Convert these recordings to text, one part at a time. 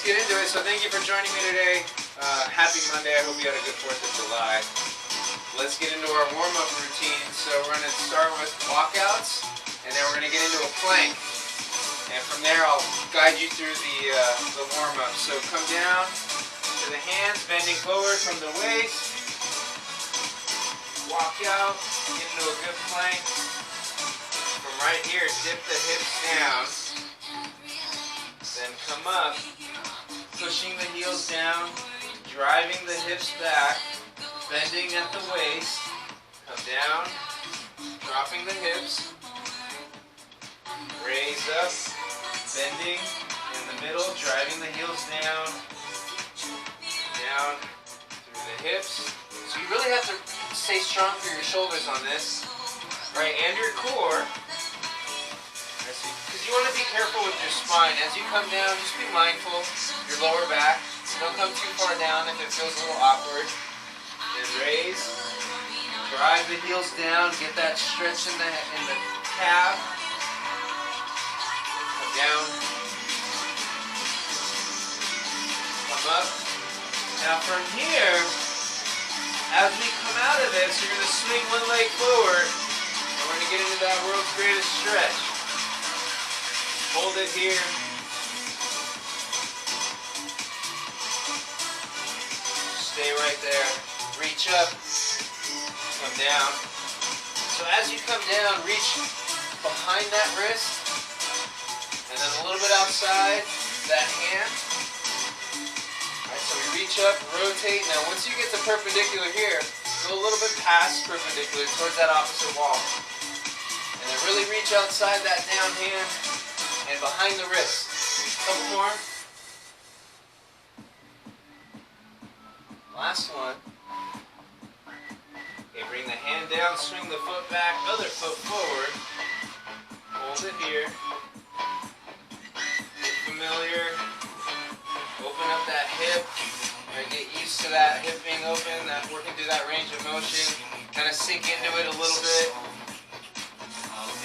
let's get into it. So thank you for joining me today. Happy Monday. I hope you had a good 4th of July. Let's get into our warm-up routine. So we're going to start with walkouts, and then we're going to get into a plank. And from there, I'll guide you through the warm-up. So come down to the hands, bending forward from the waist. Walk out, get into a good plank. From right here, dip the hips down. Then come up, pushing the heels down, driving the hips back, bending at the waist. Come down, dropping the hips. Raise up, bending in the middle, driving the heels down, down through the hips. So you really have to stay strong for your shoulders on this, right, and your core. Because you want to be careful with your spine. As you come down, just be mindful of your lower back. Don't come too far down if it feels a little awkward. And raise, drive the heels down, get that stretch in the calf. Down, come up. Now from here, as we come out of this, you're going to swing one leg forward, and we're going to get into that world's greatest stretch. Hold it here. Stay right there. Reach up, come down. So as you come down, reach behind that wrist, and then a little bit outside that hand. Alright, so we reach up, rotate. Now once you get to perpendicular here, go a little bit past perpendicular towards that opposite wall. And then really reach outside that down hand and behind the wrist. Couple more. Last one. Okay, bring the hand down, swing the foot back, other foot forward. Hold it here. Familiar. Open up that hip. Right, get used to that hip being open, that working through that range of motion. Kind of sink into it a little bit.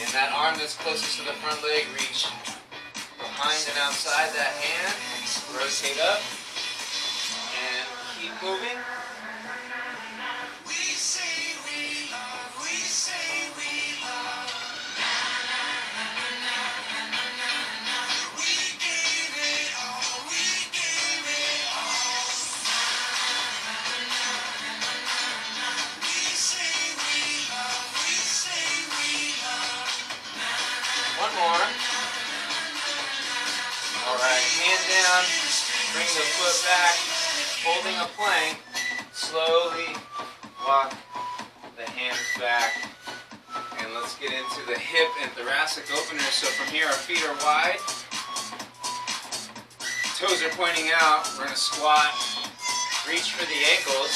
And that arm that's closest to the front leg, reach behind and outside that hand. Rotate up. And keep moving. One more. Alright, hand down, bring the foot back, holding a plank, slowly walk the hands back. And let's get into the hip and thoracic opener. So from here, our feet are wide, toes are pointing out. We're going to squat, reach for the ankles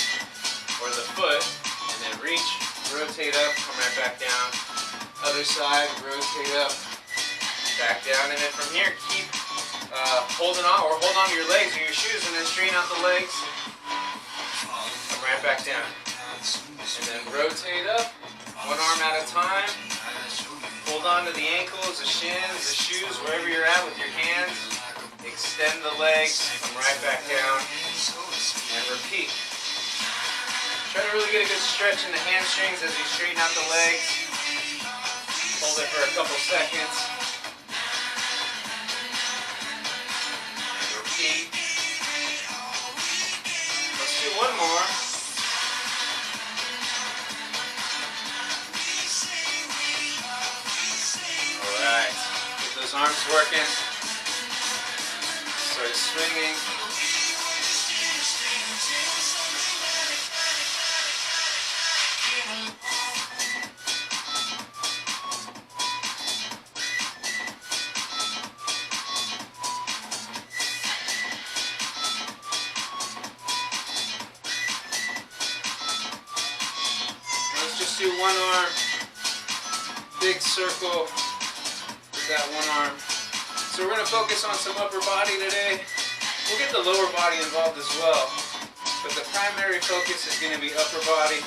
or the foot, and then reach, rotate up, come right back down. Other side, rotate up, back down, and then from here, keep holding on, or hold on to your legs or your shoes, and then straighten out the legs. Come right back down. And then rotate up, one arm at a time. Hold on to the ankles, the shins, the shoes, wherever you're at with your hands. Extend the legs, come right back down, and repeat. Try to really get a good stretch in the hamstrings as you straighten out the legs. Hold it for a couple seconds. Repeat. Let's do one more. Alright. Get those arms working. Start swinging. Just do one arm, big circle with that one arm. So we're going to focus on some upper body today. We'll get the lower body involved as well, but the primary focus is going to be upper body,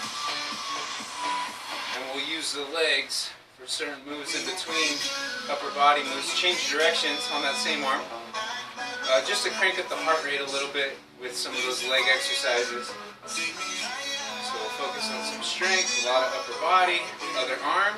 and we'll use the legs for certain moves in between upper body moves. Change directions on that same arm. just to crank up the heart rate a little bit with some of those leg exercises. So we'll focus on some strength, a lot of upper body, other arm.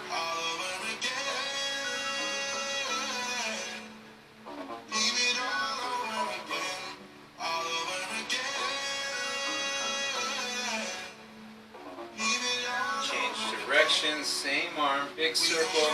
Change direction, same arm, big circle.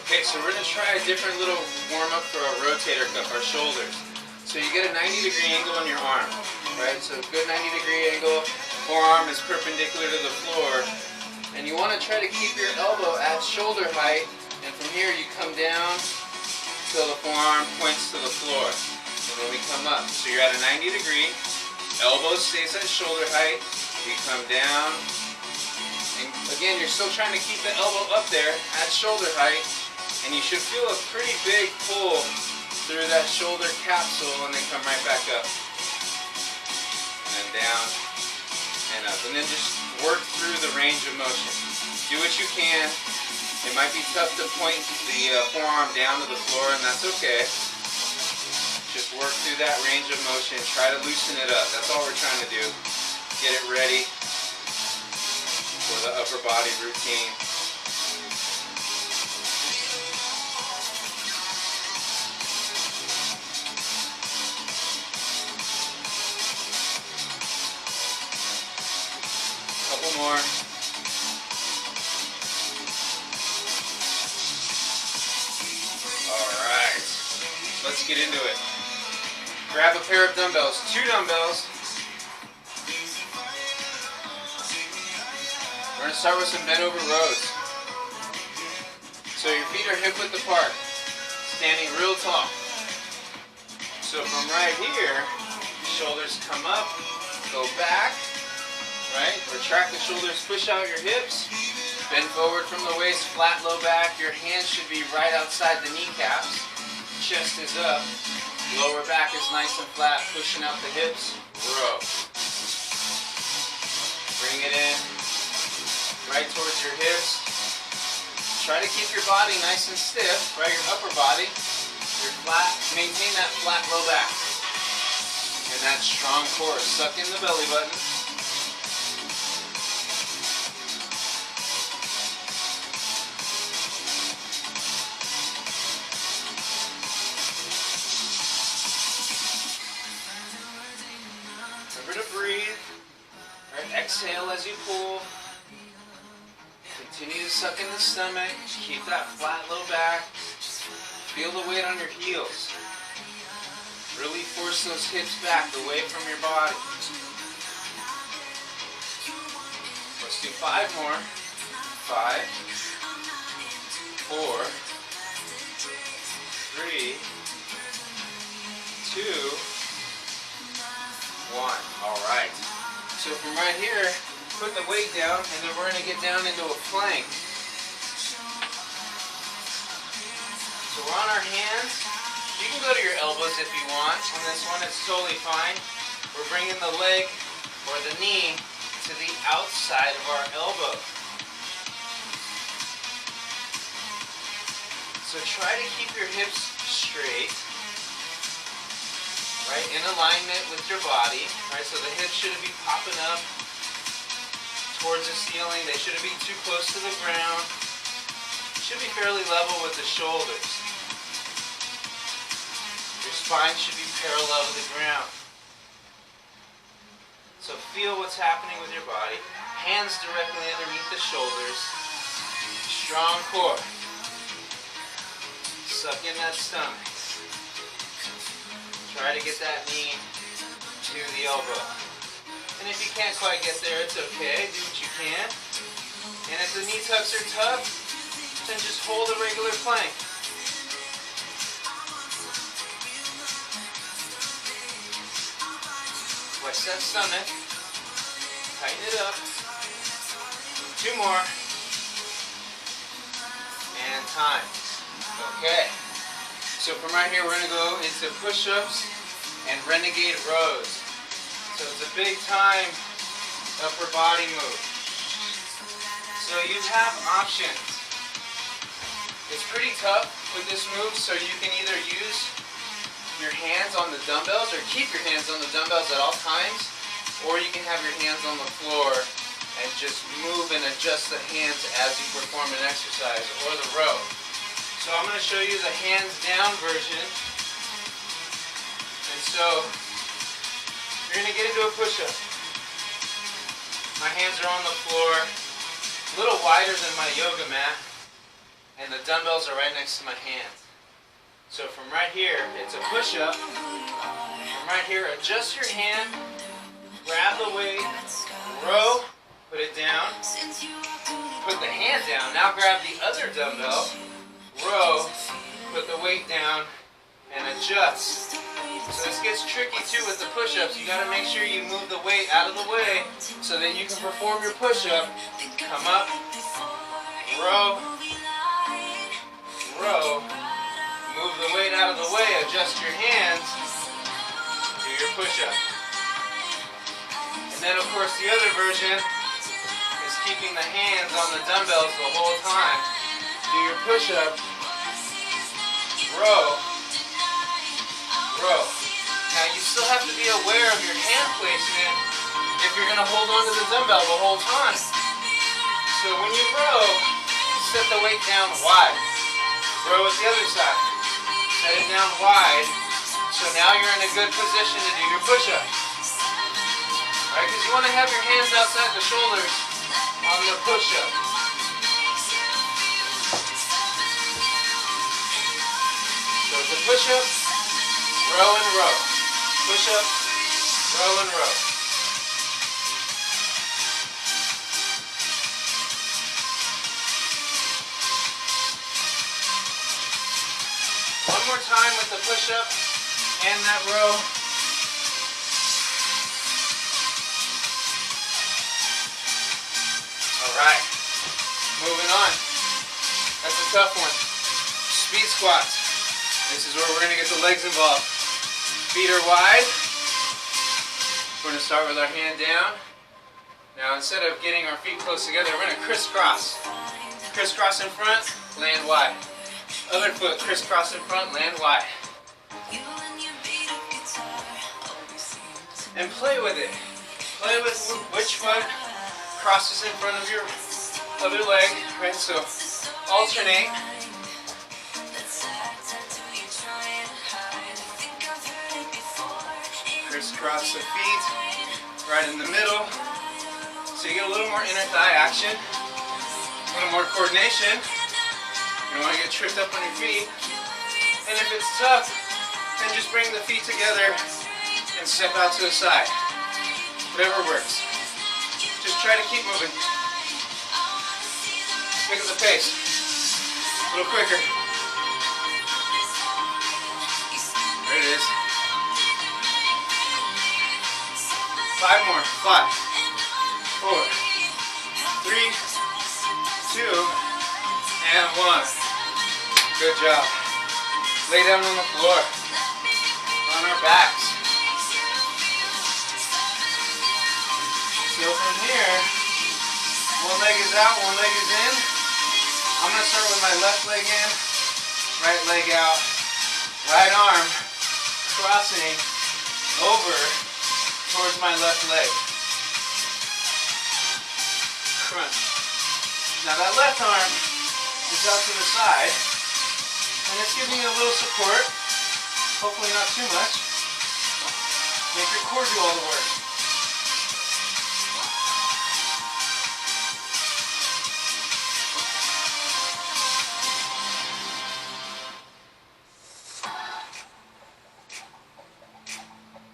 Okay, so we're going to try a different little warm-up for our rotator cuff, our shoulders. So you get a 90-degree angle on your arm, right? So good 90-degree angle, forearm is perpendicular to the floor. And you want to try to keep your elbow at shoulder height, and from here you come down till the forearm points to the floor. And then we come up. So you're at a 90-degree, elbow stays at shoulder height, you come down, and again you're still trying to keep the elbow up there at shoulder height. And you should feel a pretty big pull through that shoulder capsule and then come right back up. And then down and up. And then just work through the range of motion. Do what you can. It might be tough to point the forearm down to the floor, and that's okay. Just work through that range of motion. Try to loosen it up. That's all we're trying to do. Get it ready for the upper body routine. Couple more. Alright, let's get into it. Grab a pair of dumbbells, 2 dumbbells. We're going to start with some bent over rows. So your feet are hip width apart, standing real tall. So from right here, shoulders come up, go back. Right? Retract the shoulders, push out your hips, bend forward from the waist, flat low back. Your hands should be right outside the kneecaps. Chest is up, lower back is nice and flat, pushing out the hips, row. Bring it in, right towards your hips. Try to keep your body nice and stiff, right? Your upper body, your flat, maintain that flat low back. And that strong core, suck in the belly button. Exhale as you pull. Continue to suck in the stomach. Keep that flat low back. Feel the weight on your heels. Really force those hips back away from your body. Let's do 5 more. 5, 4, 3, 2, 1. All right. So from right here, put the weight down, and then we're going to get down into a plank. So we're on our hands. You can go to your elbows if you want. On this one, it's totally fine. We're bringing the leg or the knee to the outside of our elbow. So try to keep your hips straight. Right, in alignment with your body, right? So the hips shouldn't be popping up towards the ceiling. They shouldn't be too close to the ground. Should be fairly level with the shoulders. Your spine should be parallel to the ground. So feel what's happening with your body. Hands directly underneath the shoulders. Strong core. Suck in that stomach. Try to get that knee to the elbow. And if you can't quite get there, it's okay. Do what you can. And if the knee tucks are tough, then just hold a regular plank. Flex that stomach. Tighten it up. 2 more. And time. Okay. So from right here, we're going to go into push-ups and Renegade rows. So it's a big time upper body move. So you have options. It's pretty tough with this move, so you can either use your hands on the dumbbells or keep your hands on the dumbbells at all times, or you can have your hands on the floor and just move and adjust the hands as you perform an exercise, or the row. So I'm going to show you the hands down version. And so you're going to get into a push-up. My hands are on the floor, a little wider than my yoga mat, and the dumbbells are right next to my hands. So from right here, it's a push-up. From right here, adjust your hand, grab the weight, row, put it down, put the hand down. Now grab the other dumbbell, row, put the weight down, and adjust. So this gets tricky too with the push-ups. You got to make sure you move the weight out of the way so that you can perform your push-up. Come up, row, row, move the weight out of the way, adjust your hands, do your push-up. And then of course the other version is keeping the hands on the dumbbells the whole time. Do your push-up, row, row. Now you still have to be aware of your hand placement if you're going to hold on to the dumbbell the whole time. So when you row, set the weight down wide. Row at the other side. Set it down wide. So now you're in a good position to do your push-up. Right? Because you want to have your hands outside the shoulders on the push-up. So it's a push-up, row and row. Push-up, row and row. One more time with the push-up and that row. Alright, moving on. That's a tough one. Speed squats. This is where we're going to get the legs involved. Feet are wide. We're going to start with our hand down. Now instead of getting our feet close together, we're going to crisscross. Crisscross in front, land wide. Other foot, crisscross in front, land wide. And play with it. Play with which foot crosses in front of your other leg, right? So alternate. Crisscross the feet, right in the middle. So you get a little more inner thigh action, a little more coordination. You don't want to get tripped up on your feet. And if it's tough, then just bring the feet together and step out to the side. Whatever works. Just try to keep moving. Pick up the pace. A little quicker. There it is. 5 more. 5, 4, 3, 2, and 1. Good job. Lay down on the floor. On our backs. So from here, one leg is out, one leg is in. I'm going to start with my left leg in, right leg out, right arm crossing over towards my left leg. Crunch. Now that left arm is out to the side, and it's giving you a little support, hopefully not too much. Make your core do all the work.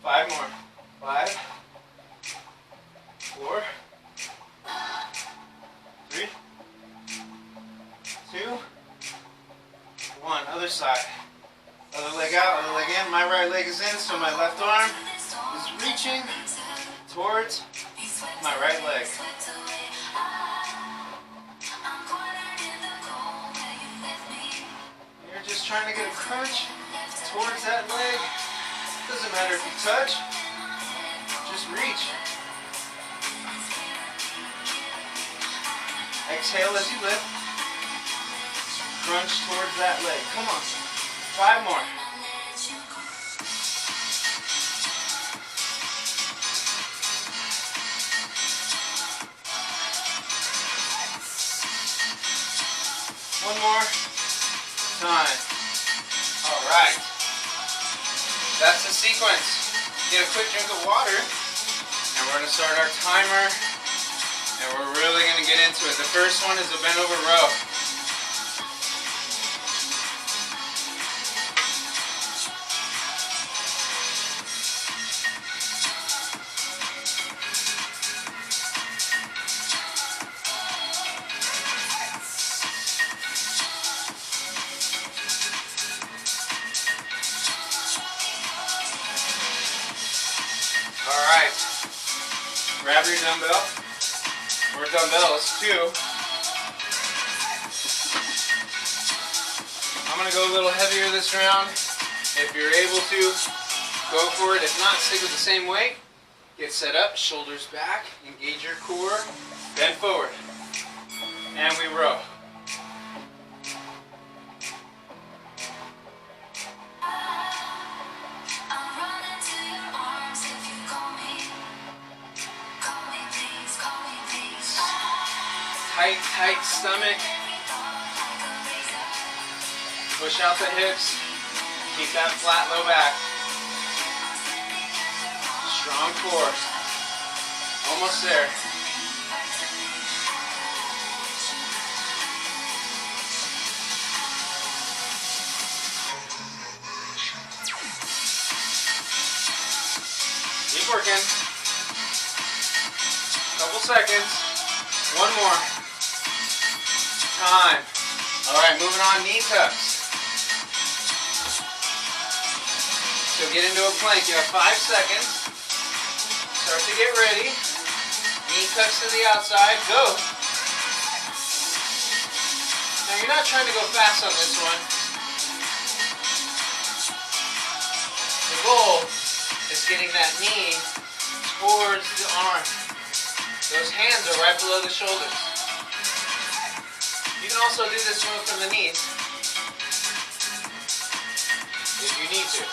Five more. 5, 4, 3, 2, 1. Other side. Other leg out, other leg in. My right leg is in, so my left arm is reaching towards my right leg. You're just trying to get a crunch towards that leg. Doesn't matter if you touch. Just just reach. Exhale as you lift. Crunch towards that leg. Come on. 5 more. One more time. All right. That's the sequence. Get a quick drink of water, and we're going to start our timer, and we're really going to get into it. The first one is a bent over row. Alright, grab your dumbbell, or dumbbells too. I'm going to go a little heavier this round. If you're able to, go for it. If not, stick with the same weight. Get set up, shoulders back, engage your core, bend forward, and we row. Tight stomach. Push out the hips. Keep that flat low back. Strong core. Almost there. Keep working. Couple seconds. One more. Time. Alright, moving on, knee tucks. So get into a plank. You have 5 seconds. Start to get ready. Knee tucks to the outside. Go. Now you're not trying to go fast on this one. The goal is getting that knee towards the arm. Those hands are right below the shoulders. You can also do this move from the knees if you need to.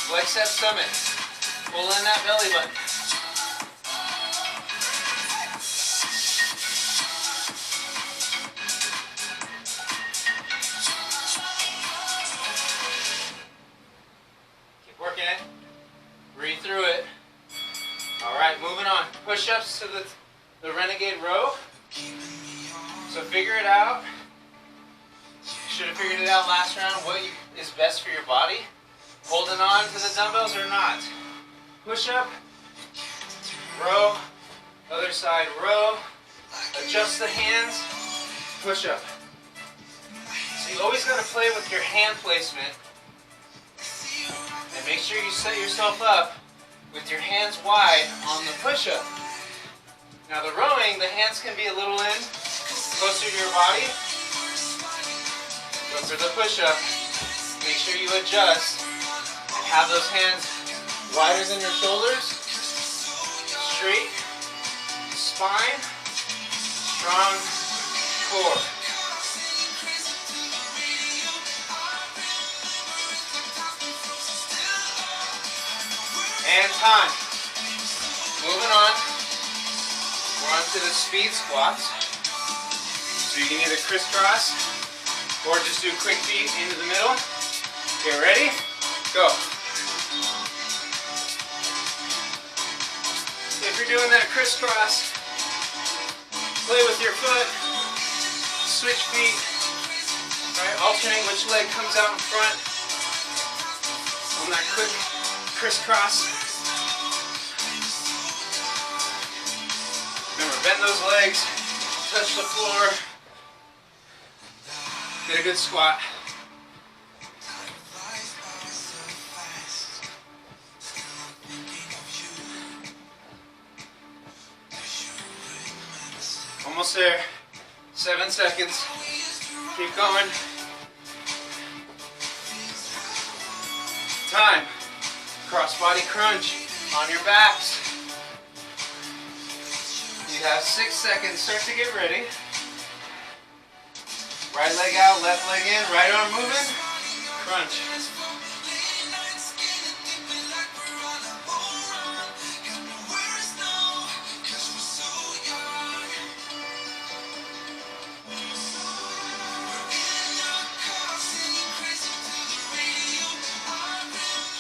Flex that stomach. Pull in that belly button. Keep working it. Breathe through it. All right, moving on. Push-ups to the Renegade row. So figure it out. Should have figured it out last round. What is best for your body. Holding on to the dumbbells or not. Push up. Row. Other side row. Adjust the hands. Push up. So you always got to play with your hand placement. And make sure you set yourself up with your hands wide on the push-up. Now the rowing, the hands can be a little in, closer to your body. But for the push-up, make sure you adjust and have those hands wider than your shoulders. Straight spine, strong core. And time. Moving on. We're on to the speed squats. So you can either crisscross or just do quick feet into the middle. Get ready? Go. If you're doing that crisscross, play with your foot. Switch feet. Right? Alternate which leg comes out in front on that quick crisscross. Remember, bend those legs, touch the floor, get a good squat. Almost there. 7 seconds. Keep going. Time. Cross-body crunch on your backs. You have 6 seconds. Start to get ready. Right leg out, left leg in, right arm moving. Crunch.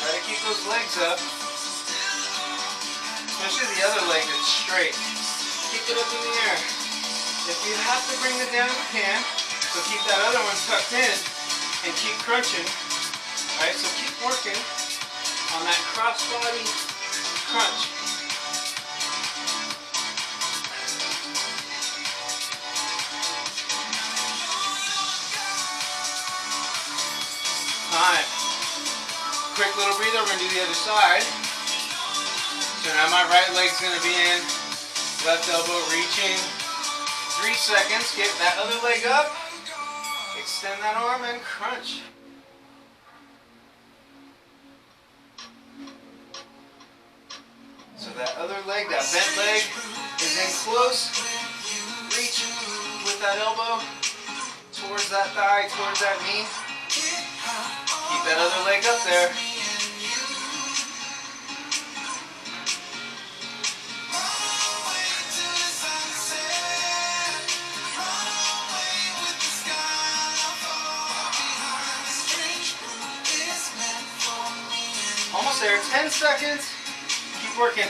Try to keep those legs up. Especially the other leg that's straight. Keep it up in the air. If you have to bring it down, you can. So keep that other one tucked in and keep crunching. Alright, so keep working on that cross-body crunch. Time. Quick little breather, we're going to do the other side. So now my right leg's going to be in, left elbow reaching. 3 seconds, get that other leg up. Extend that arm and crunch. So that other leg, that bent leg, is in close. Reach with that elbow towards that thigh, towards that knee. Keep that other leg up there. Almost there, 10 seconds. Keep working.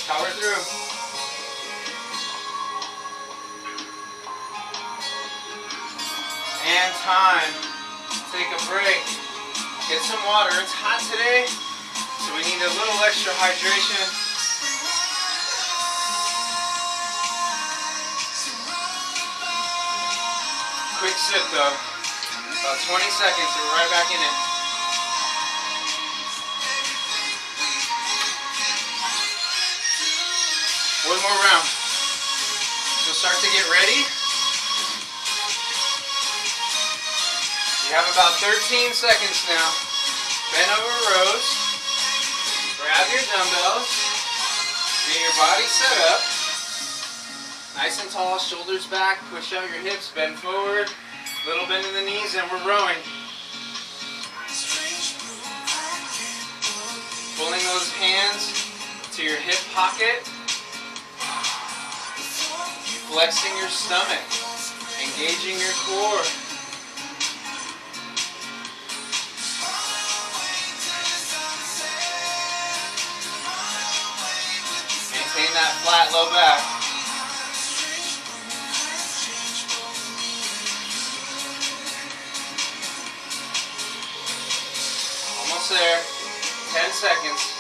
Power through. And time. Take a break. Get some water. It's hot today, so we need a little extra hydration. Quick sip though. About 20 seconds, and we're right back in it. One more round. So start to get ready. You have about 13 seconds now. Bend over rows. Grab your dumbbells. Get your body set up. Nice and tall, shoulders back. Push out your hips, bend forward. Little bend in the knees, and we're rowing. Pulling those hands to your hip pocket. Flexing your stomach, engaging your core. Maintain that flat low back. Almost there. 10 seconds.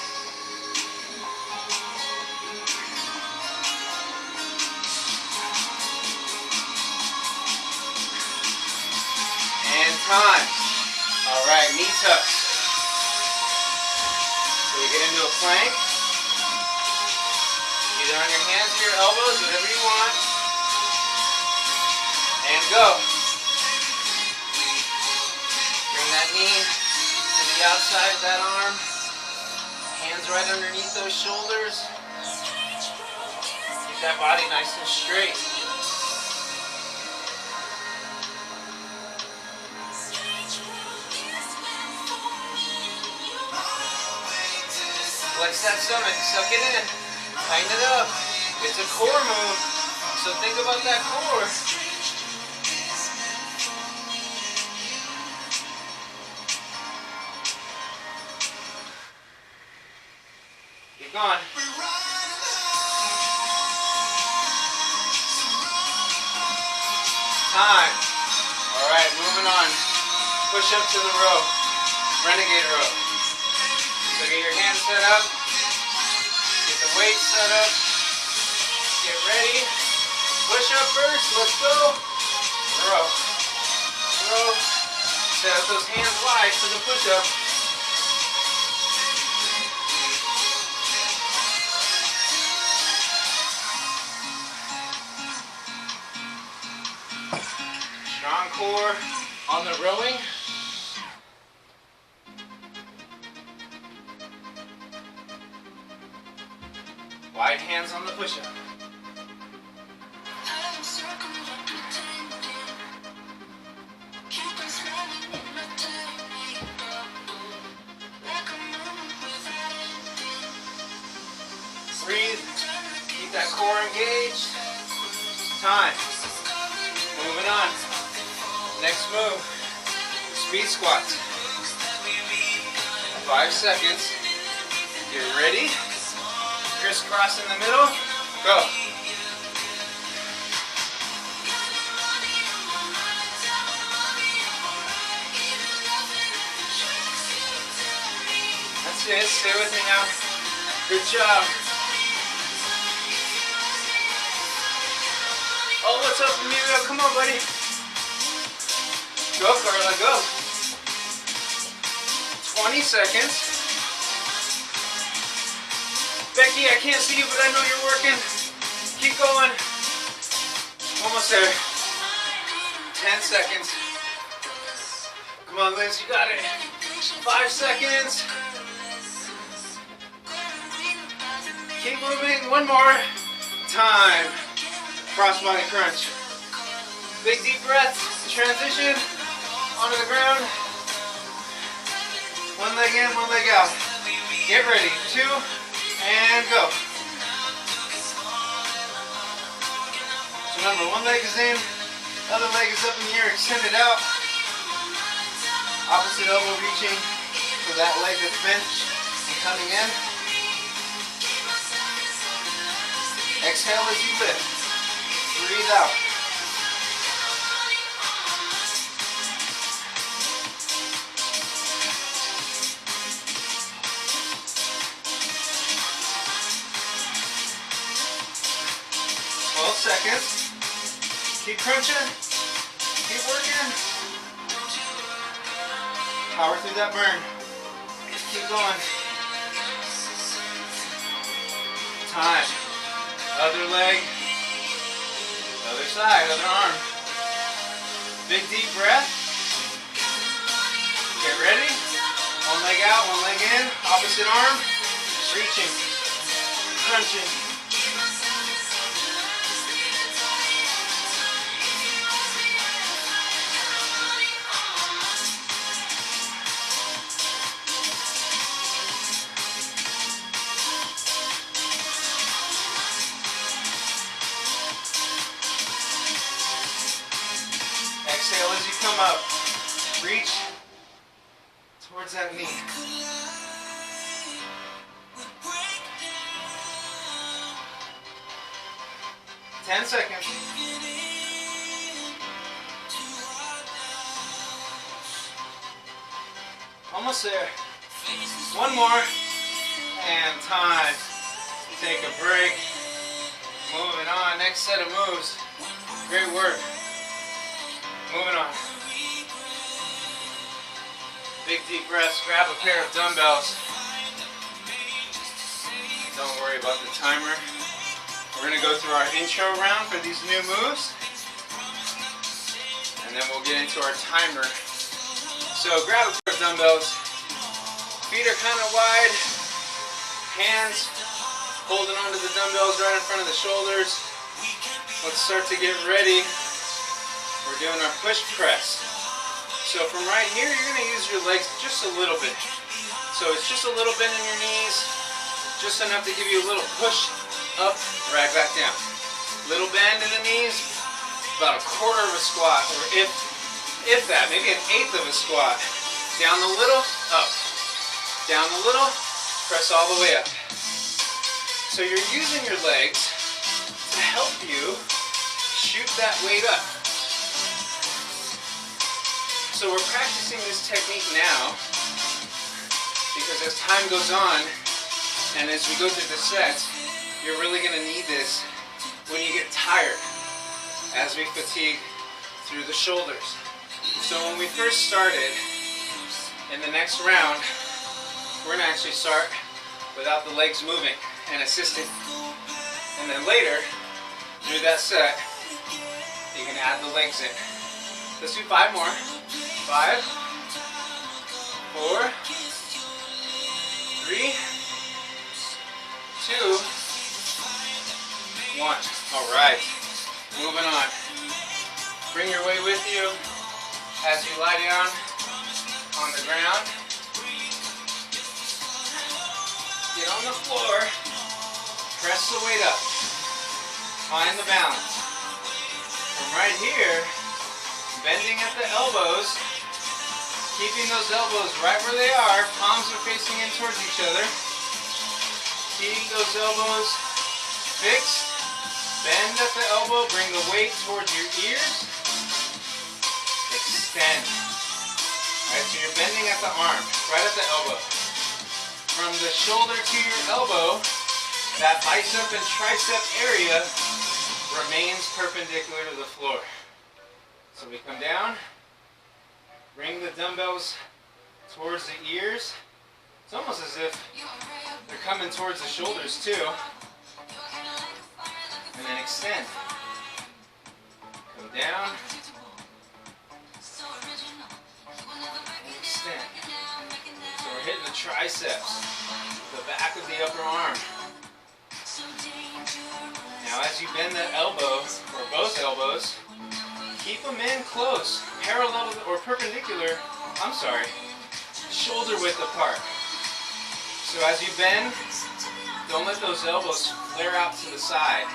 Time. All right, knee tucks. So we get into a plank. Either on your hands or your elbows, whatever you want. And go. Bring that knee to the outside of that arm. Hands right underneath those shoulders. Keep that body nice and straight. Flex that stomach, suck it in, tighten it up. It's a core move, so think about that core. Keep going. Time. All right, moving on. Push up to the row. Renegade row. So get your hands set up, get the weight set up, get ready, push up first, let's go, row, row, set up those hands wide for the push up. Strong core on the rowing. Wide hands on the push-up. Breathe. Keep that core engaged. Time. Moving on. Next move. Speed squats. 5 seconds. Get ready. Crisscross in the middle. Go. That's it. Stay with me now. Good job. Oh, what's up, Emilio? Come on, buddy. Go, Carla, go. 20 seconds. Becky, I can't see you, but I know you're working. Keep going. Almost there. 10 seconds. Come on, Liz, you got it. 5 seconds. Keep moving. One more. Time. Cross body crunch. Big deep breath. Transition. Onto the ground. One leg in, one leg out. Get ready. 2 and go. So remember, one leg is in, other leg is up in the air, extended out. Opposite elbow reaching for that leg that's bent and coming in. Exhale as you lift. Breathe out. Seconds. Keep crunching. Keep working. Power through that burn. Keep going. Time. Other leg. Other side. Other arm. Big deep breath. Get ready. One leg out, one leg in. Opposite arm. Reaching. Crunching. Exhale as you come up. Reach towards that knee. Ten seconds. Almost there. One more. And time. Take a break. Moving on. Next set of moves. Great work. Moving on. Big deep breaths. Grab a pair of dumbbells. Don't worry about the timer. We're going to go through our intro round for these new moves. And then we'll get into our timer. So grab a pair of dumbbells. Feet are kind of wide. Hands holding onto the dumbbells right in front of the shoulders. Let's start to get ready. We're doing our push press. So from right here, you're going to use your legs just a little bit. So it's just a little bend in your knees, just enough to give you a little push up, right back down. Little bend in the knees, about a quarter of a squat, or if that, maybe an eighth of a squat. Down the little, up. Down the little, press all the way up. So you're using your legs to help you shoot that weight up. So we're practicing this technique now because as time goes on and as we go through the sets, you're really going to need this when you get tired as we fatigue through the shoulders. So when we first started, in the next round, we're going to actually start without the legs moving and assisting. And then later, through that set, you can add the legs in. Let's do 5 more. 5, 4, 3, 2, 1. All right, moving on. Bring your weight with you as you lie down on the ground. Get on the floor, press the weight up, find the balance. From right here, bending at the elbows, keeping those elbows right where they are, palms are facing in towards each other. Keeping those elbows fixed, bend at the elbow, bring the weight towards your ears, extend. Alright, so you're bending at the arm, right at the elbow. From the shoulder to your elbow, that bicep and tricep area remains perpendicular to the floor. So we come down, bring the dumbbells towards the ears. It's almost as if they're coming towards the shoulders too. And then extend. Come down. And extend. So we're hitting the triceps, the back of the upper arm. Now as you bend the elbow, or both elbows, keep them in close, parallel or perpendicular, shoulder width apart. So as you bend, don't let those elbows flare out to the side.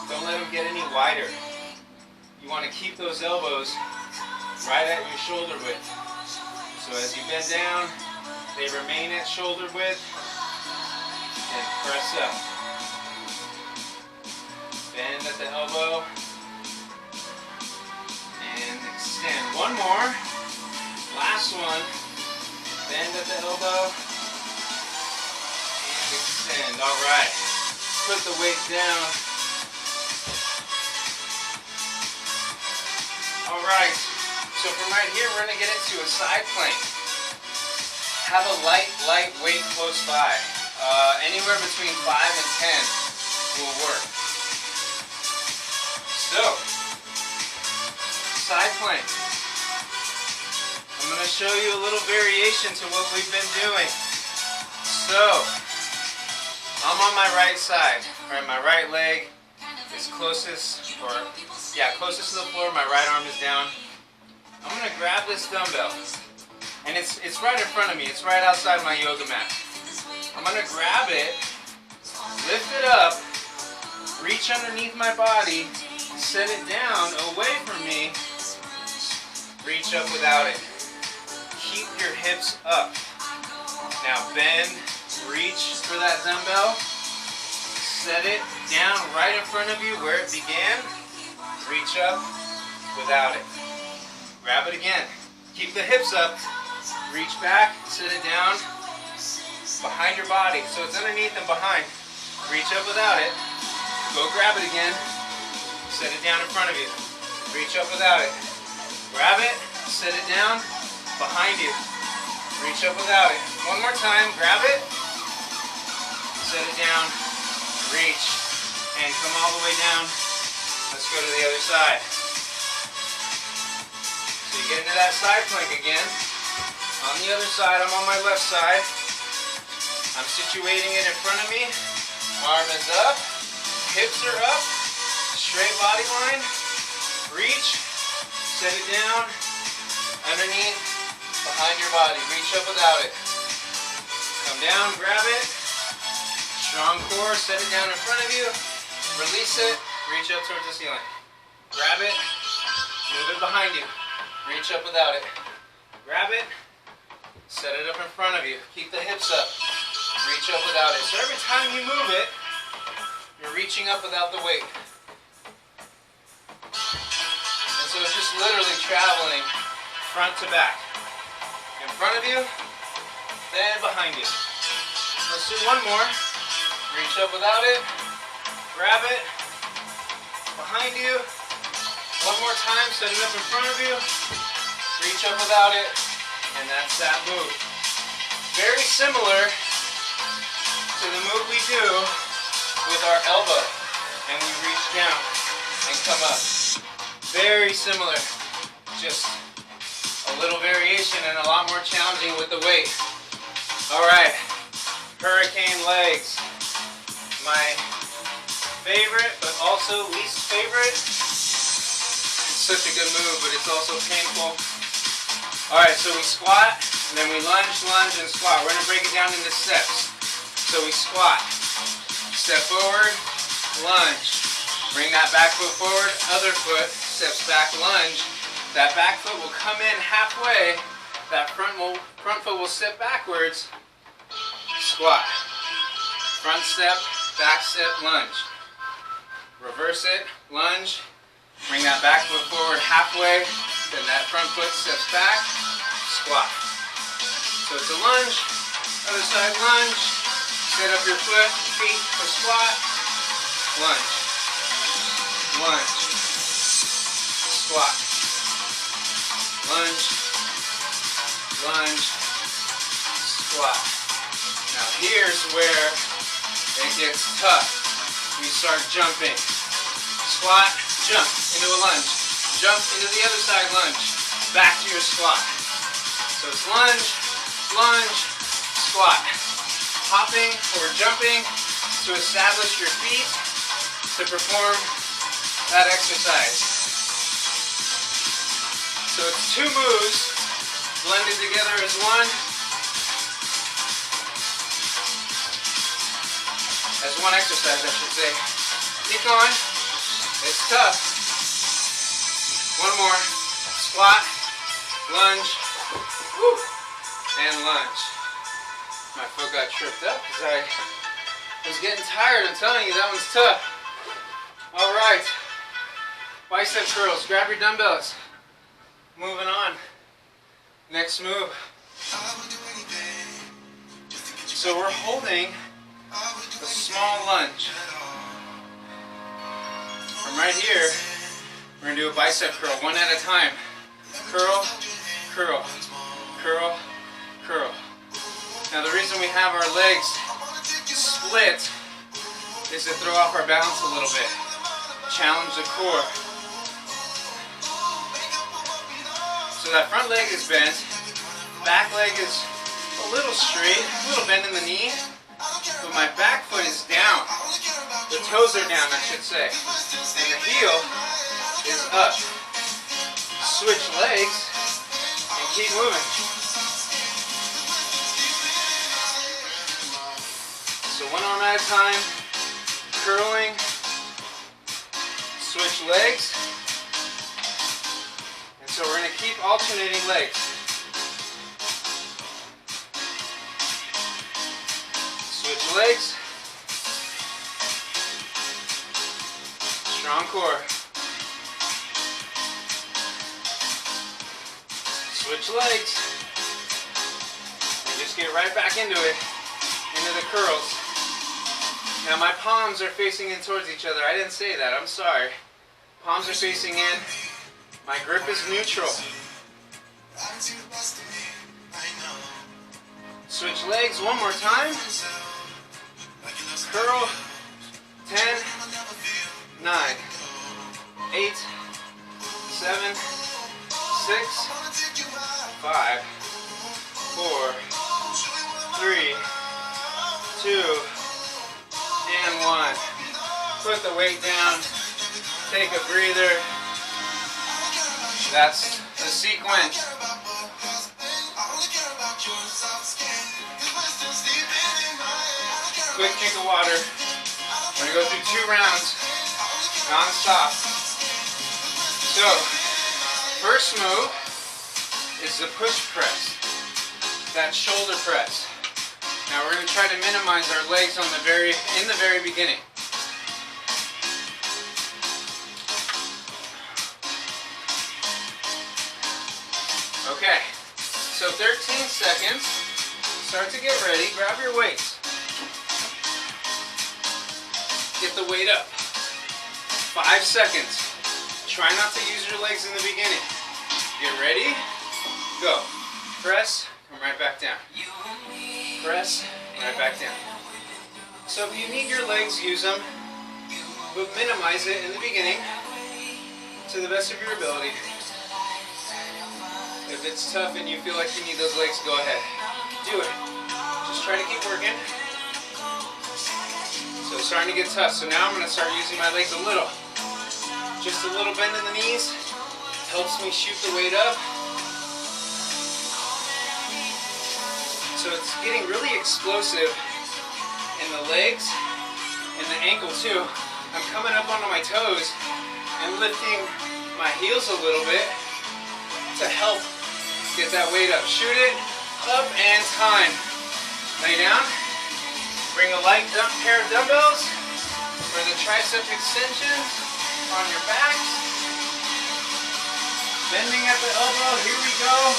Don't let them get any wider. You want to keep those elbows right at your shoulder width. So as you bend down, they remain at shoulder width, and press up. Bend at the elbow, and extend. One more. Last one. Bend at the elbow, and extend. All right. Put the weight down. All right. So from right here, we're going to get into a side plank. Have a light weight close by. Anywhere between 5 and 10 will work. So, side plank. I'm going to show you a little variation to what we've been doing. So, I'm on my right side, or my right leg is closest to the floor, my right arm is down. I'm going to grab this dumbbell, and it's right in front of me, it's right outside my yoga mat. I'm going to grab it, lift it up, reach underneath my body, set it down away from me, reach up without it. Keep your hips up. Now bend, reach for that dumbbell, set it down right in front of you where it began, reach up without it. Grab it again. Keep the hips up, reach back, set it down behind your body. So it's underneath and behind. Reach up without it. Go grab it again. Set it down in front of you. Reach up without it. Grab it, set it down behind you. Reach up without it. One more time, grab it, set it down, reach, and come all the way down. Let's go to the other side. So you get into that side plank again. On the other side, I'm on my left side. I'm situating it in front of me. Arm is up, hips are up, straight body line. Reach, set it down, underneath, behind your body. Reach up without it. Come down, grab it. Strong core, set it down in front of you. Release it, reach up towards the ceiling. Grab it, move it behind you. Reach up without it. Grab it, set it up in front of you. Keep the hips up. Reach up without it. So every time you move it, you're reaching up without the weight. And so it's just literally traveling front to back. In front of you, then behind you. Let's do one more. Reach up without it. Grab it. Behind you. One more time, set it up in front of you. Reach up without it. And that's that move. Very similar to the move we do with our elbow. And we reach down and come up. Very similar. Just a little variation and a lot more challenging with the weight. Alright. Hurricane legs. My favorite, but also least favorite. It's such a good move, but it's also painful. Alright, so we squat, and then we lunge, lunge, and squat. We're going to break it down into steps. So we squat, step forward, lunge. Bring that back foot forward, other foot steps back, lunge. That back foot will come in halfway. That front foot will step backwards. Squat. Front step, back step, lunge. Reverse it, lunge. Bring that back foot forward halfway. Then that front foot steps back. Squat. So it's a lunge. Other side lunge. Set up your foot, feet for squat. Lunge. Lunge. Squat. Lunge. Lunge. Squat. Now here's where it gets tough. We start jumping. Squat, jump into a lunge. Jump into the other side lunge. Back to your squat. So it's lunge, lunge, squat. Hopping or jumping to establish your feet to perform that exercise. So it's two moves blended together as one. As one exercise, I should say. Keep going. It's tough. One more. Squat, lunge, woo, and lunge. My foot got tripped up because I was getting tired. I'm telling you, that one's tough. All right. Bicep curls. Grab your dumbbells. Moving on. Next move. So we're holding a small lunge. From right here, we're going to do a bicep curl, one at a time. Curl, curl, curl, curl. Now the reason we have our legs split is to throw off our balance a little bit. Challenge the core. So that front leg is bent, back leg is a little straight, a little bend in the knee. But my back foot is down. The toes are down, I should say. And the heel is up. Switch legs and keep moving. So one arm at a time, curling, switch legs. And so we're going to keep alternating legs. Switch legs. Strong core. Switch legs. And just get right back into it. Into the curls. Now my palms are facing in towards each other. I didn't say that. I'm sorry. Palms are facing in. My grip is neutral. Switch legs one more time. Curl. 10, 9, 8, 7, 6, 5, 4, 3, 2, and 1. Put the weight down. Take a breather. That's the sequence. Quick drink of water. We're going to go through 2 rounds, non-stop. So, first move is the push press, that shoulder press. Now we're going to try to minimize our legs on in the very beginning. Okay, so 13 seconds. Start to get ready. Grab your weights. Get the weight up. 5 seconds. Try not to use your legs in the beginning. Get ready. Go. Press. Come right back down. Press. Right back down. So if you need your legs, use them. But minimize it in the beginning to the best of your ability. If it's tough and you feel like you need those legs, go ahead. Do it. Just try to keep working. So So it's starting to get tough. So now I'm going to start using my legs a little. Just a little bend in the knees. Helps me shoot the weight up. So it's getting really explosive in the legs and the ankle too. I'm coming up onto my toes and lifting my heels a little bit to help get that weight up. Shoot it up and time. Lay down. Bring a light pair of dumbbells for the Triceps Extensions on your back. Bending at the elbow. Here we go.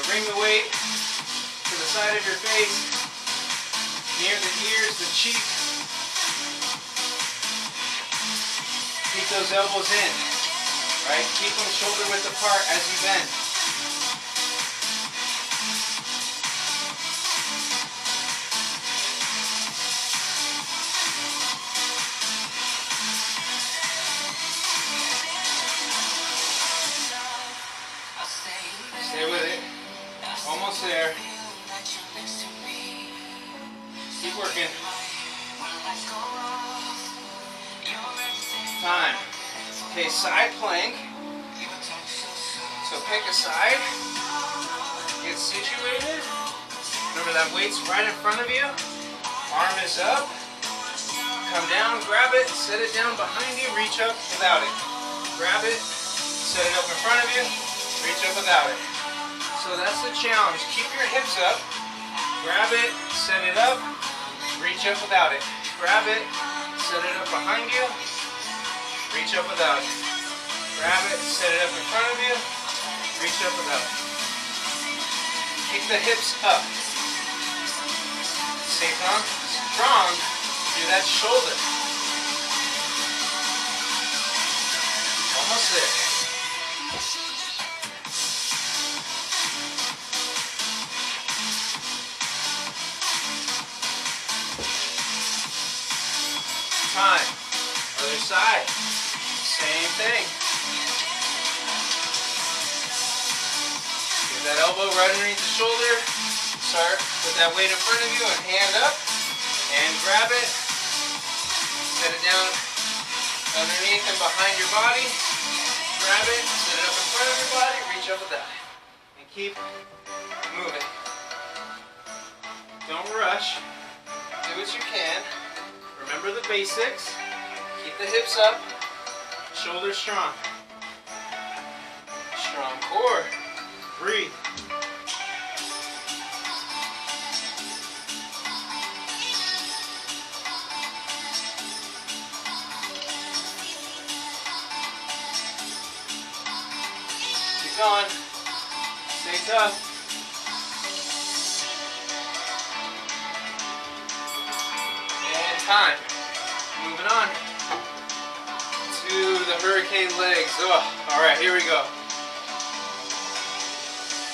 Bring the weight to the side of your face, near the ears, the cheek. Keep those elbows in, right? Keep them shoulder width apart as you bend. Stay with it. Almost there. Keep working. Time. Okay, side plank. So pick a side. Get situated. Remember that weight's right in front of you. Arm is up. Come down, grab it, set it down behind you, reach up without it. Grab it, set it up in front of you, reach up without it. So that's the challenge. Keep your hips up. Grab it, set it up, reach up without it. Grab it, set it up behind you, reach up without it. Grab it, set it up in front of you, reach up without it. Keep the hips up. Stay strong through that shoulder. Almost there. Time. Other side. Same thing. Get that elbow right underneath the shoulder. Start with that weight in front of you and hand up. And grab it. Set it down underneath and behind your body. Grab it. Set it up in front of your body. Reach up with that. And keep moving. Don't rush. Do what you can. Remember the basics. Keep the hips up. Shoulders strong. Strong core. Breathe. Keep going. Stay tough. Time. Moving on to the hurricane legs. Oh, all right, here we go.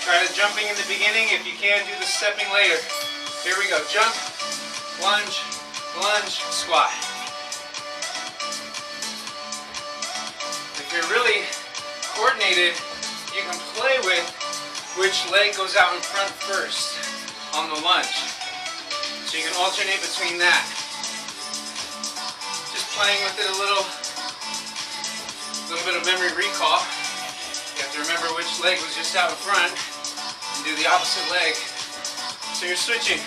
Try the jumping in the beginning. If you can, do the stepping later. Here we go. Jump, lunge, lunge, squat. If you're really coordinated, you can play with which leg goes out in front first on the lunge. So you can alternate between that. Playing with it a little bit of memory recall. You have to remember which leg was just out in front and do the opposite leg. So you're switching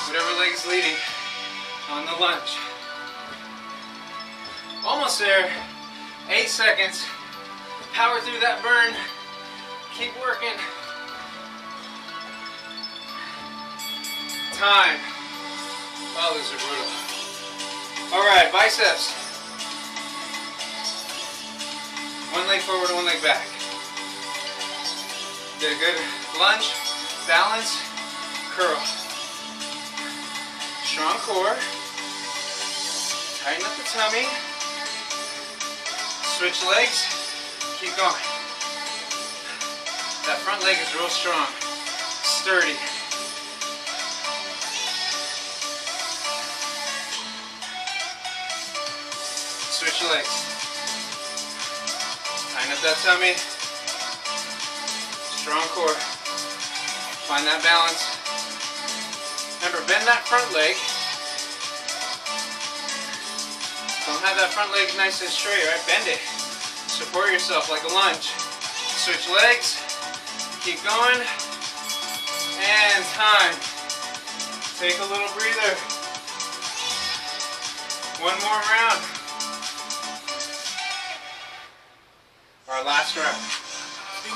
whatever leg is leading on the lunge. Almost there. 8 seconds. Power through that burn. Keep working. Time. Oh, those are brutal. All right, biceps. One leg forward, one leg back. Did a good lunge, balance, curl. Strong core. Tighten up the tummy. Switch legs. Keep going. That front leg is real strong. Sturdy. Switch legs. Tighten up that tummy. Strong core. Find that balance. bend that front leg. Don't have that front leg nice and straight, right? Bend it. Support yourself like a lunge. Switch legs. Keep going. And time. Take a little breather. One more round. Our last rep.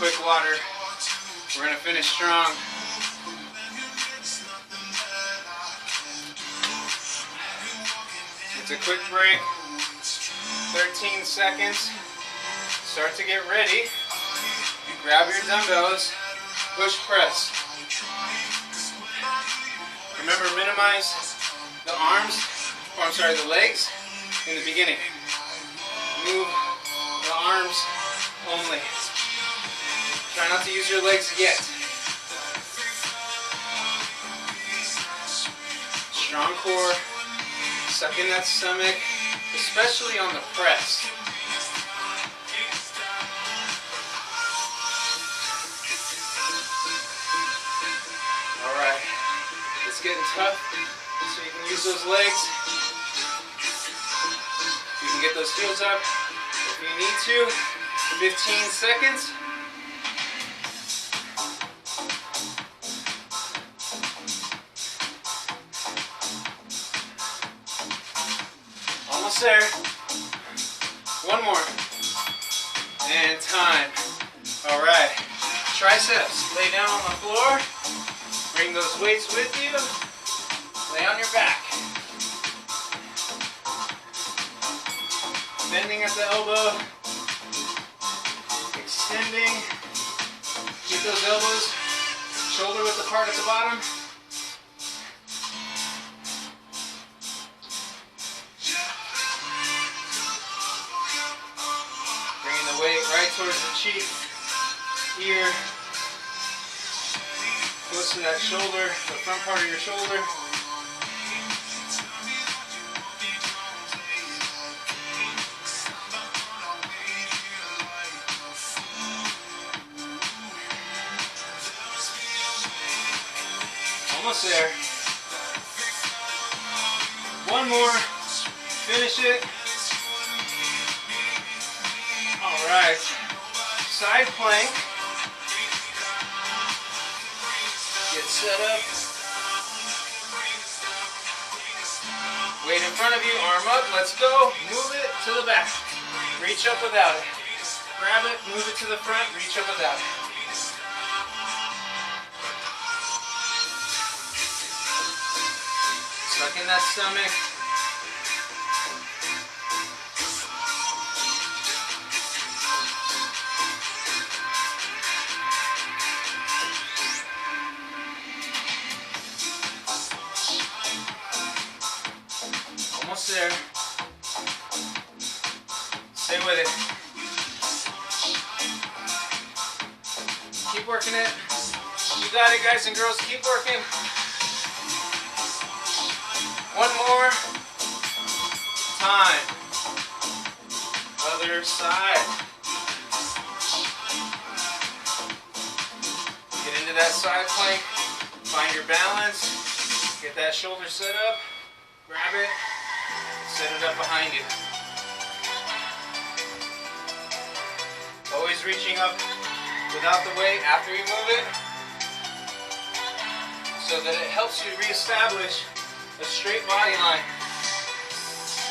Quick water. We're going to finish strong. It's a quick break. 13 seconds. Start to get ready. Grab your dumbbells. Push press. Remember, minimize the arms, or I'm sorry, the legs in the beginning. Move the arms only. Try not to use your legs yet. Strong core. Suck in that stomach, especially on the press. Alright, it's getting tough, so you can use those legs. You can get those heels up if you need to. 15 seconds. Almost there. One more. And time. Alright. Triceps. Lay down on the floor. Bring those weights with you. Lay on your back. Bending at the elbow. Extending. Keep those elbows shoulder width apart at the bottom. Bringing the weight right towards the cheek. Here. Close to that shoulder, the front part of your shoulder. Almost there. One more. Finish it. All right. Side plank. Get set up. Weight in front of you, arm up. Let's go. Move it to the back. Reach up without it. Grab it, move it to the front, reach up without it. Suck in that stomach. Almost there. Stay with it. Keep working it. You got it, guys and girls. Keep working. One more. Time. Other side. Get into that side plank. Find your balance. Get that shoulder set up. Grab it. Set it up behind you. Always reaching up without the weight after you move it, so that it helps you reestablish a straight body line.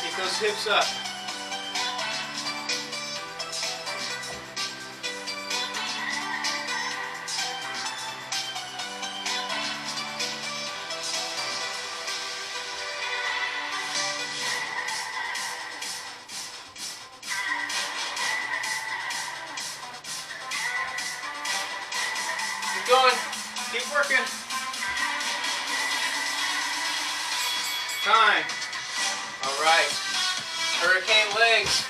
Keep those hips up. Keep going. Keep working. Time. All right. Hurricane legs.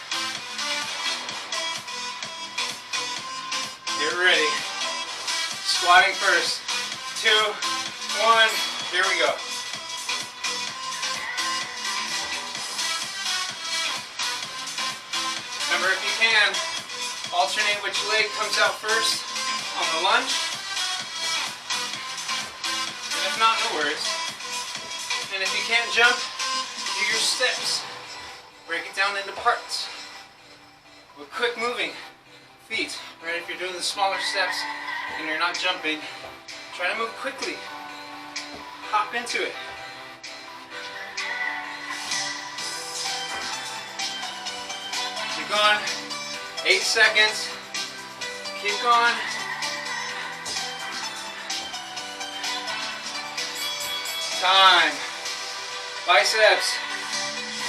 Get ready. Squatting first. 2, 1. Here we go. Remember, if you can, alternate which leg comes out first on the lunge. And if not, no worries. And if you can't jump, do your steps. Break it down into parts with quick moving feet. Right? If you're doing the smaller steps and you're not jumping, try to move quickly. Hop into it. Keep going. 8 seconds. Keep going. Time. Biceps.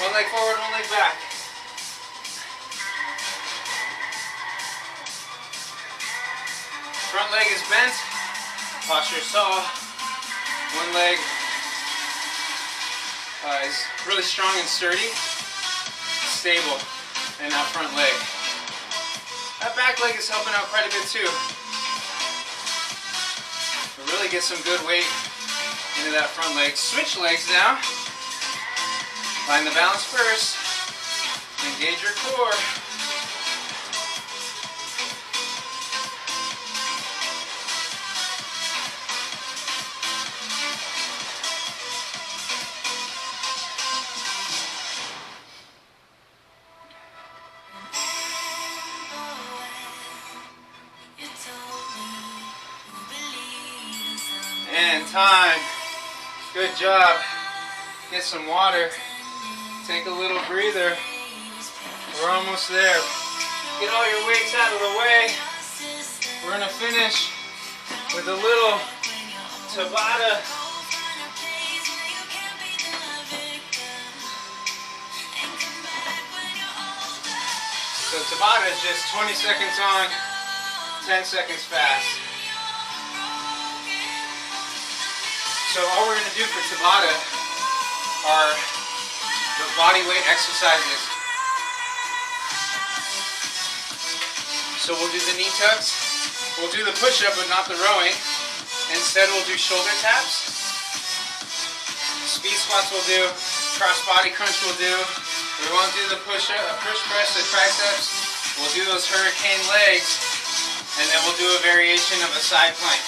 One leg forward, one leg back. Front leg is bent. Posture is tall. One leg is really strong and sturdy. Stable in that front leg. That back leg is helping out quite a bit too. But really get some good weight into that front leg. Switch legs now. Find the balance first. Engage your core. And time. Good job. Get some water. Take a little breather. We're almost there. Get all your weights out of the way. We're going to finish with a little Tabata. So Tabata is just 20 seconds on, 10 seconds fast. So all we're going to do for Tabata are the body weight exercises. So we'll do the knee tucks. We'll do the push-up but not the rowing. Instead we'll do shoulder taps. Speed squats we'll do. Cross body crunch we'll do. We won't do the push press, the triceps. We'll do those hurricane legs. And then we'll do a variation of a side plank.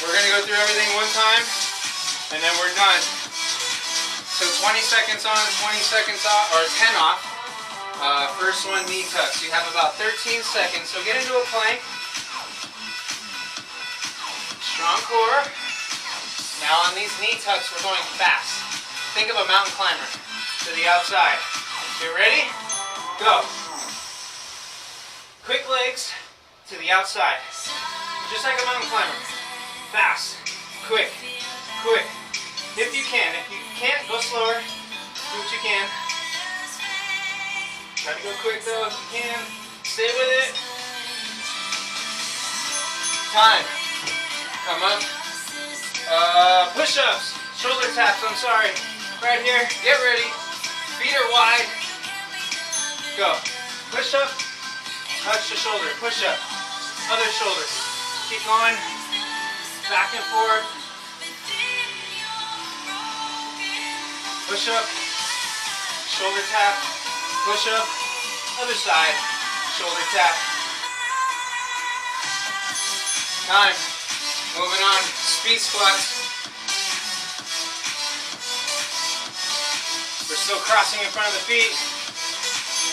We're going to go through everything one time, and then we're done. So 20 seconds on, 20 seconds off, or 10 off. First one, knee tucks. You have about 13 seconds. So get into a plank. Strong core. Now on these knee tucks, we're going fast. Think of a mountain climber to the outside. Get ready? Go. Quick legs to the outside. Just like a mountain climber. Fast, quick, quick. If you can. If you can't, go slower. Do what you can. Try to go quick though if you can. Stay with it. Time. Come up. Push-ups. Shoulder taps, I'm sorry. Right here. Get ready. Feet are wide. Go. Push up. Touch the shoulder. Push up. Other shoulder. Keep going. Back and forth. Push up. Shoulder tap. Push up. Other side. Shoulder tap. Time. Moving on. Speed squats. We're still crossing in front of the feet.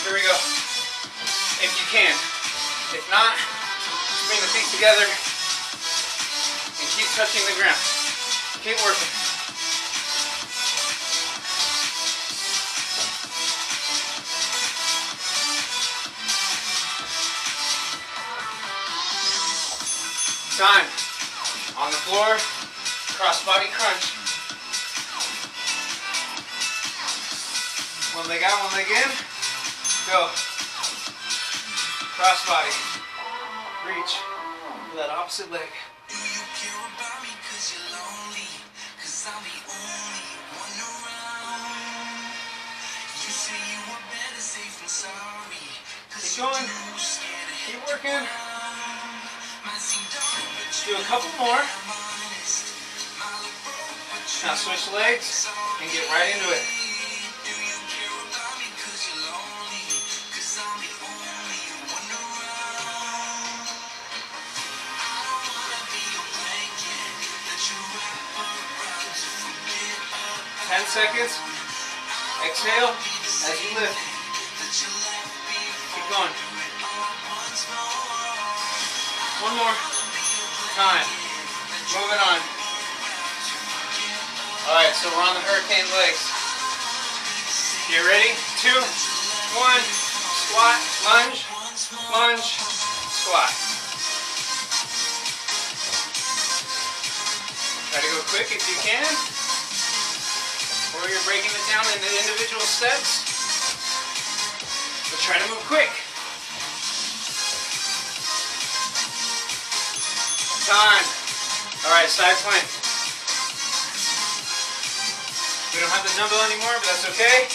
Here we go. If you can. If not, just bring the feet together. Keep touching the ground. Keep working. Time. On the floor. Cross body crunch. One leg out, one leg in. Go. Cross body. Reach for that opposite leg. Keep going. Keep working. Do a couple more. Now switch legs and get right into it. 10 seconds. Exhale as you lift. Keep going. One more time. Moving on. Alright, so we're on the hurricane legs. Get ready? 2, 1, squat, lunge, lunge, squat. Try to go quick if you can. Or you're breaking it down into individual steps. But try to move quick. Time. Alright, side plank. We don't have the dumbbell anymore, but that's okay.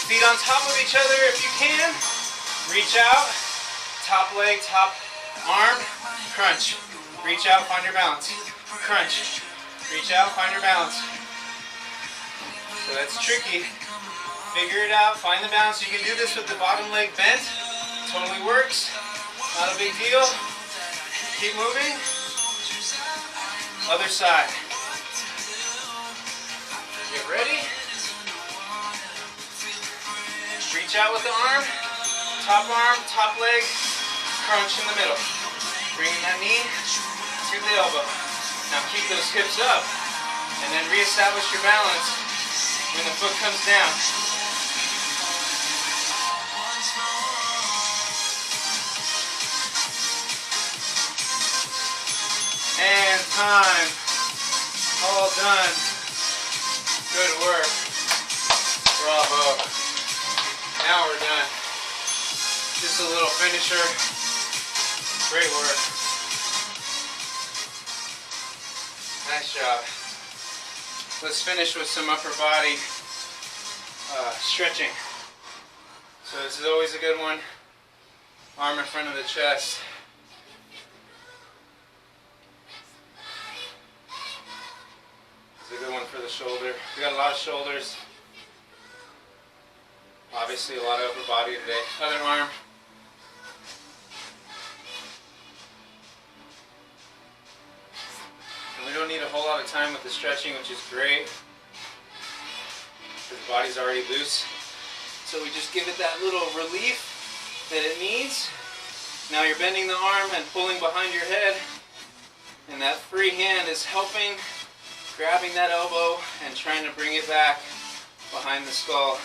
Feet on top of each other if you can. Reach out. Top leg, top arm. Crunch. Reach out, find your balance. Crunch. Reach out, find your balance. So that's tricky. Figure it out, find the balance. You can do this with the bottom leg bent. Totally works. Not a big deal. Keep moving. Other side. Get ready. Reach out with the arm, top leg, crunch in the middle. Bringing that knee to the elbow. Now keep those hips up and then reestablish your balance when the foot comes down. And time. All done. Good work. Bravo. Now we're done. Just a little finisher. Great work. Nice job. Let's finish with some upper body stretching. So this is always a good one. Arm in front of the chest. It's a good one for the shoulder. We got a lot of shoulders. Obviously a lot of upper body today. Other arm. And we don't need a whole lot of time with the stretching, which is great. Because the body's already loose. So we just give it that little relief that it needs. Now you're bending the arm and pulling behind your head. And that free hand is helping, grabbing that elbow and trying to bring it back behind the skull.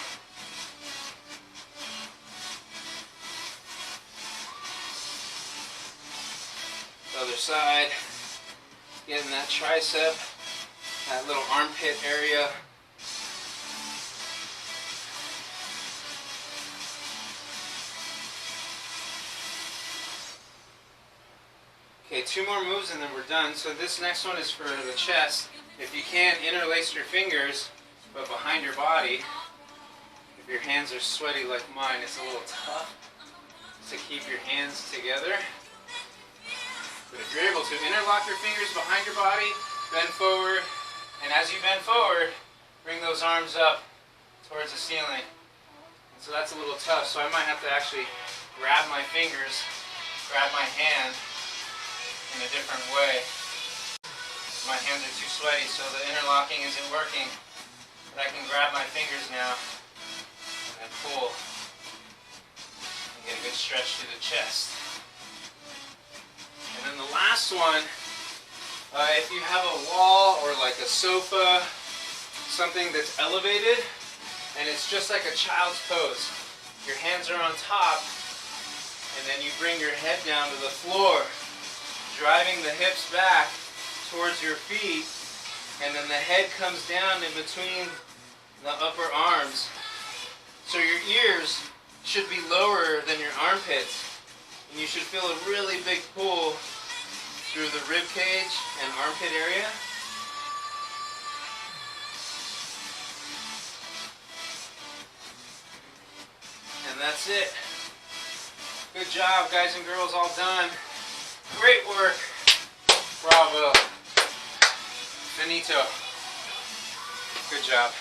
Other side, getting that tricep, that little armpit area. Okay, 2 more moves and then we're done. So this next one is for the chest. If you can, interlace your fingers, but behind your body. If your hands are sweaty like mine, it's a little tough to keep your hands together. But if you're able to, interlock your fingers behind your body, bend forward, and as you bend forward, bring those arms up towards the ceiling. And so that's a little tough, so I might have to actually grab my fingers, grab my hand in a different way. My hands are too sweaty, so the interlocking isn't working. But I can grab my fingers now and pull and get a good stretch to the chest. And then the last one, if you have a wall or like a sofa, something that's elevated, and it's just like a child's pose. Your hands are on top, and then you bring your head down to the floor, driving the hips back towards your feet, and then the head comes down in between the upper arms. So your ears should be lower than your armpits. And you should feel a really big pull through the rib cage and armpit area. And that's it. Good job, guys and girls, all done. Great work. Bravo. Finito. Good job.